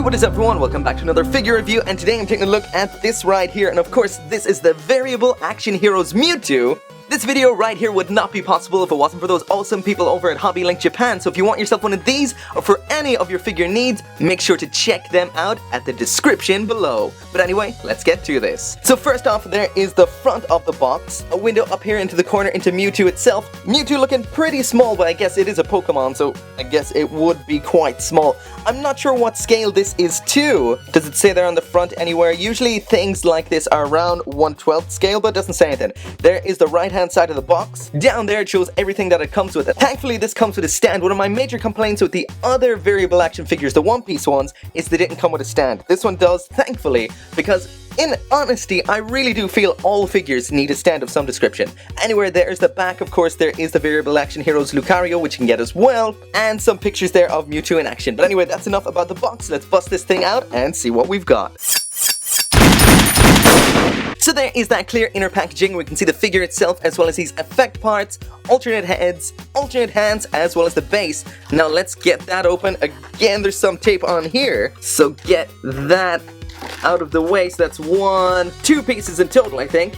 What is up everyone, welcome back to another figure review, and today I'm taking a look at this right here, and of course this is the Variable Action Heroes Mewtwo. This video right here would not be possible if it wasn't for those awesome people over at Hobby Link Japan, so if you want yourself one of these, or for any of your figure needs, make sure to check them out at the description below. But anyway, let's get to this. So first off, there is the front of the box, a window up here into the corner into Mewtwo itself. Mewtwo looking pretty small, but I guess it is a Pokemon, so I guess it would be quite small. I'm not sure what scale this is to. Does it say there on the front anywhere? Usually things like this are around 1/12 scale, but it doesn't say anything. There is the right-hand side of the box. Down there it shows everything that it comes with. Thankfully this comes with a stand. One of my major complaints with the other variable action figures, the one-piece ones, is they didn't come with a stand. This one does, thankfully, because in honesty, I really do feel all figures need a stand of some description. Anyway, there's the back, of course, there is the Variable Action Heroes Lucario, which you can get as well, and some pictures there of Mewtwo in action. But anyway, that's enough about the box. Let's bust this thing out and see what we've got. So there is that clear inner packaging. We can see the figure itself as well as these effect parts, alternate heads, alternate hands, as well as the base. Now let's get that open. Again, there's some tape on here, so get that out of the way. So that's two pieces in total, I think.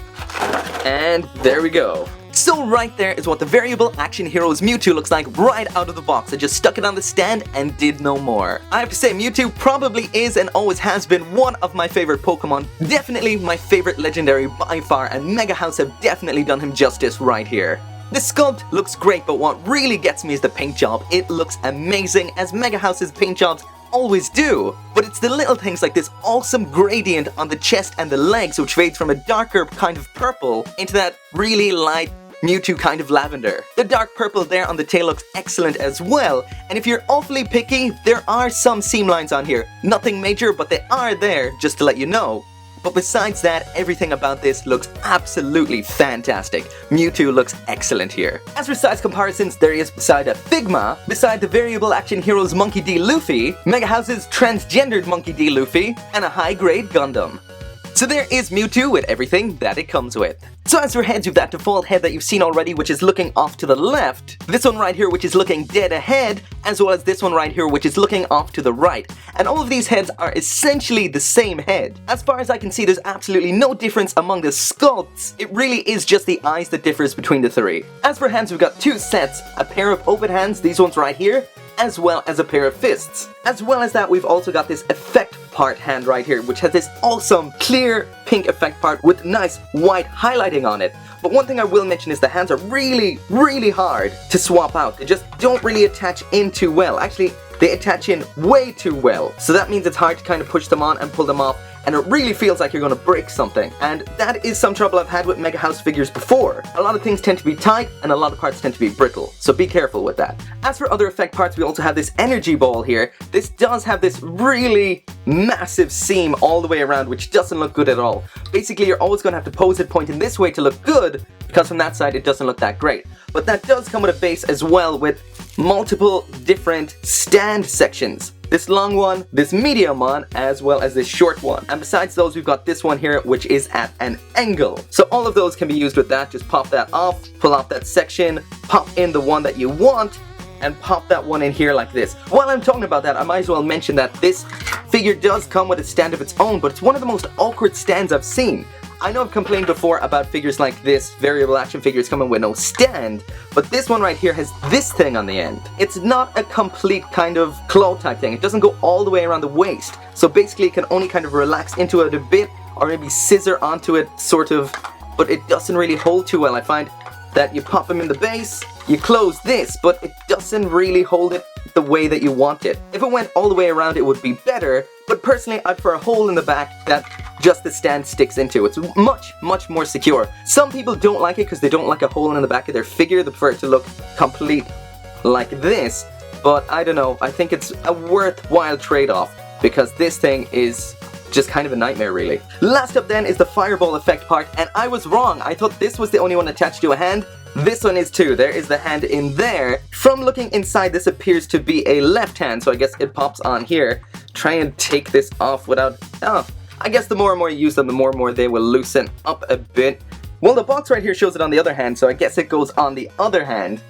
And there we go. So right there is what the Variable Action Heroes Mewtwo looks like right out of the box. I just stuck it on the stand and did no more. I have to say, Mewtwo probably is and always has been one of my favorite Pokemon. Definitely my favorite legendary by far, and Mega House have definitely done him justice right here. The sculpt looks great, but what really gets me is the paint job. It looks amazing, as Mega House's paint jobs always do, but it's the little things like this awesome gradient on the chest and the legs, which fades from a darker kind of purple into that really light Mewtwo kind of lavender. The dark purple there on the tail looks excellent as well, and if you're awfully picky, there are some seam lines on here. Nothing major, but they are there, just to let you know. But besides that, everything about this looks absolutely fantastic. Mewtwo looks excellent here. As for size comparisons, there is beside a Figma, beside the Variable Action Heroes Monkey D. Luffy, Mega House's transgendered Monkey D. Luffy, and a high-grade Gundam. So there is Mewtwo with everything that it comes with. So as for heads, you've that default head that you've seen already, which is looking off to the left. This one right here, which is looking dead ahead, as well as this one right here, which is looking off to the right. And all of these heads are essentially the same head. As far as I can see, there's absolutely no difference among the sculpts. It really is just the eyes that differs between the three. As for hands, we've got two sets, a pair of open hands, these ones right here, as well as a pair of fists. As well as that, we've also got this effect part hand right here, which has this awesome clear pink effect part with nice white highlighting on it. But one thing I will mention is the hands are really hard to swap out. They just don't really attach in too well. Actually, they attach in way too well. So that means it's hard to kind of push them on and pull them off, and it really feels like you're going to break something. And that is some trouble I've had with Mega House figures before. A lot of things tend to be tight, and a lot of parts tend to be brittle, so be careful with that. As for other effect parts, we also have this energy ball here. This does have this really massive seam all the way around, which doesn't look good at all. Basically, you're always going to have to pose it pointing this way to look good, because from that side it doesn't look that great. But that does come with a base as well, with multiple different stand sections. This long one, this medium one, as well as this short one. And besides those, we've got this one here, which is at an angle. So all of those can be used with that. Just pop that off, pull off that section, pop in the one that you want, and pop that one in here like this. While I'm talking about that, I might as well mention that this figure does come with a stand of its own, but it's one of the most awkward stands I've seen. I know I've complained before about figures like this, variable action figures coming with no stand, but this one right here has this thing on the end. It's not a complete kind of claw type thing. It doesn't go all the way around the waist. So basically it can only kind of relax into it a bit, or maybe scissor onto it, sort of, but it doesn't really hold too well. I find that you pop them in the base, you close this, but it doesn't really hold it the way that you want it. If it went all the way around, it would be better, but personally I'd prefer a hole in the back that just the stand sticks into. It's much more secure. Some people don't like it because they don't like a hole in the back of their figure. They prefer it to look complete like this, but I don't know, I think it's a worthwhile trade-off, because this thing is just kind of a nightmare really. Last up then is the fireball effect part, and I was wrong. I thought this was the only one attached to a hand. This one is too. There is the hand in there. From looking inside, this appears to be a left hand, so I guess it pops on here. Try and take this off without... oh, I guess the more and more you use them, the more and more they will loosen up a bit. Well, the box right here shows it on the other hand, so I guess it goes on the other hand.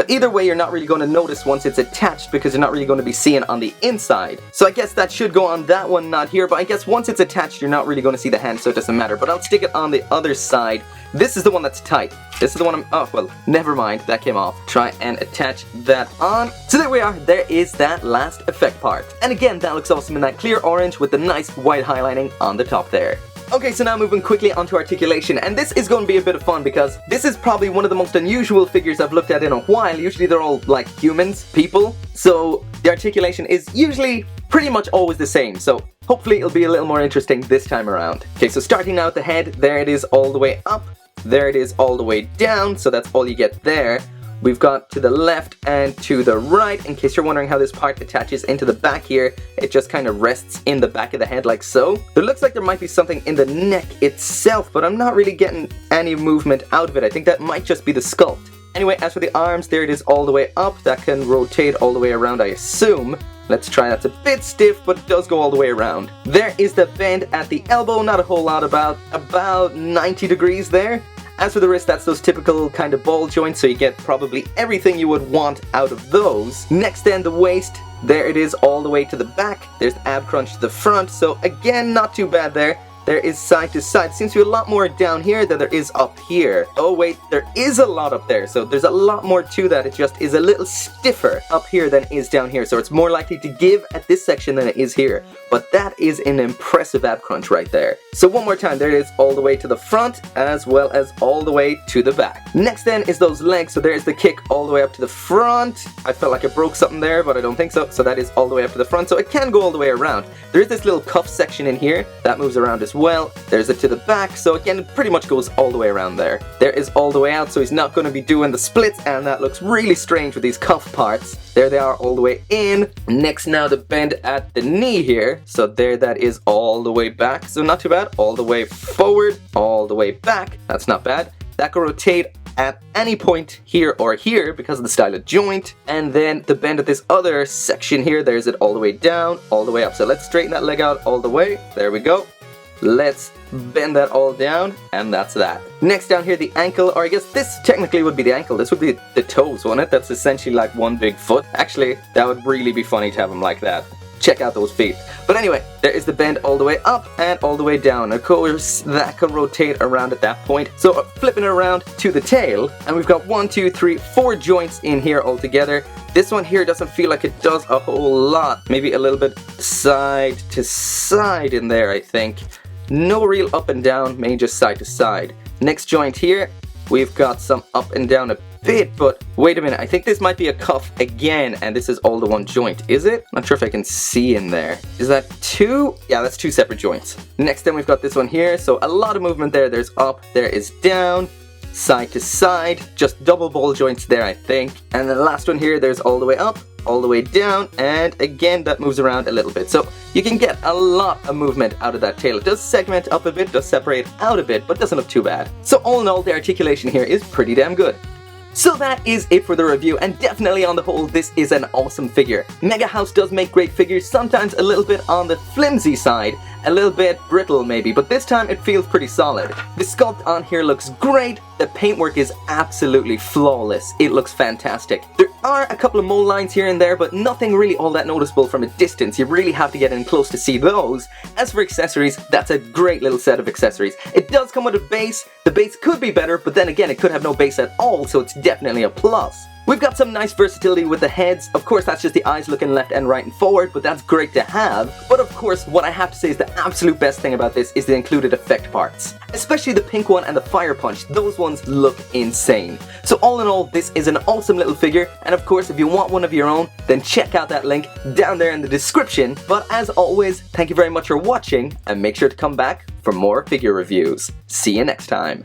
But either way, you're not really going to notice once it's attached because you're not really going to be seeing on the inside. So I guess that should go on that one, not here, but I guess once it's attached, you're not really going to see the hand, so it doesn't matter. But I'll stick it on the other side. This is the one that's tight. This is the one I'm, oh, well, never mind, that came off. Try and attach that on. So there we are, there is that last effect part. And again, that looks awesome in that clear orange with the nice white highlighting on the top there. Okay, so now moving quickly onto articulation, and this is going to be a bit of fun because this is probably one of the most unusual figures I've looked at in a while. Usually they're all like humans, people, so the articulation is usually pretty much always the same, so hopefully it'll be a little more interesting this time around. Okay, so starting now at the head, there it is all the way up, there it is all the way down, so that's all you get there. We've got to the left and to the right. In case you're wondering how this part attaches into the back here, it just kind of rests in the back of the head like so. There looks like there might be something in the neck itself, but I'm not really getting any movement out of it. I think that might just be the sculpt. Anyway, as for the arms, there it is all the way up. That can rotate all the way around, I assume. Let's try. That's a bit stiff, but it does go all the way around. There is the bend at the elbow. Not a whole lot, about 90 degrees there. As for the wrist, that's those typical kind of ball joints, so you get probably everything you would want out of those. Next then, the waist, there it is all the way to the back. There's the ab crunch to the front, so again, not too bad there. There is side to side. Seems to be a lot more down here than there is up here. Oh wait, there is a lot up there, so there's a lot more to that. It just is a little stiffer up here than it is down here, so it's more likely to give at this section than it is here. But that is an impressive ab crunch right there. So one more time, there it is all the way to the front as well as all the way to the back. Next then is those legs, so there's the kick all the way up to the front. I felt like I broke something there, but I don't think so. So that is all the way up to the front, so it can go all the way around. There is this little cuff section in here that moves around as well. There's it to the back, so again, it pretty much goes all the way around there. There is all the way out, so he's not going to be doing the splits, and that looks really strange with these cuff parts. There they are all the way in. Next now, the bend at the knee here. So there that is all the way back, so not too bad. All the way forward, all the way back. That's not bad. That can rotate at any point here or here because of the style of joint. And then the bend at this other section here, there's it all the way down, all the way up. So let's straighten that leg out all the way. There we go. Let's bend that all down, and that's that. Next down here, the ankle, or I guess this technically would be the ankle. This would be the toes, wouldn't it? That's essentially like one big foot. Actually, that would really be funny to have them like that. Check out those feet. But anyway, there is the bend all the way up and all the way down. Of course, that can rotate around at that point. So flipping it around to the tail, and we've got 1, 2, 3, 4 joints in here altogether. This one here doesn't feel like it does a whole lot. Maybe a little bit side to side in there, I think. No real up and down, mainly just side to side. Next joint here, we've got some up and down a bit, but wait a minute, I think this might be a cuff again, and this is all the one joint, is it? Not sure if I can see in there. Is that 2? Yeah, that's 2 separate joints. Next then we've got this one here, so a lot of movement there. There's up, there is down, side to side, just double ball joints there, I think. And the last one here, there's all the way up, all the way down, and again that moves around a little bit, so you can get a lot of movement out of that tail. It does segment up a bit, does separate out a bit, but doesn't look too bad. So all in all, the articulation here is pretty damn good. So that is it for the review, and definitely on the whole, this is an awesome figure. Mega House does make great figures, sometimes a little bit on the flimsy side, a little bit brittle maybe, but this time it feels pretty solid. The sculpt on here looks great, the paintwork is absolutely flawless, it looks fantastic. There are a couple of mold lines here and there, but nothing really all that noticeable from a distance. You really have to get in close to see those. As for accessories, that's a great little set of accessories. It does come with a base. The base could be better, but then again, it could have no base at all, so it's definitely a plus. We've got some nice versatility with the heads. Of course, that's just the eyes looking left and right and forward, but that's great to have. But of course, what I have to say is the absolute best thing about this is the included effect parts. Especially the pink one and the fire punch. Those ones look insane. So all in all, this is an awesome little figure. And of course, if you want one of your own, then check out that link down there in the description. But as always, thank you very much for watching, and make sure to come back for more figure reviews. See you next time.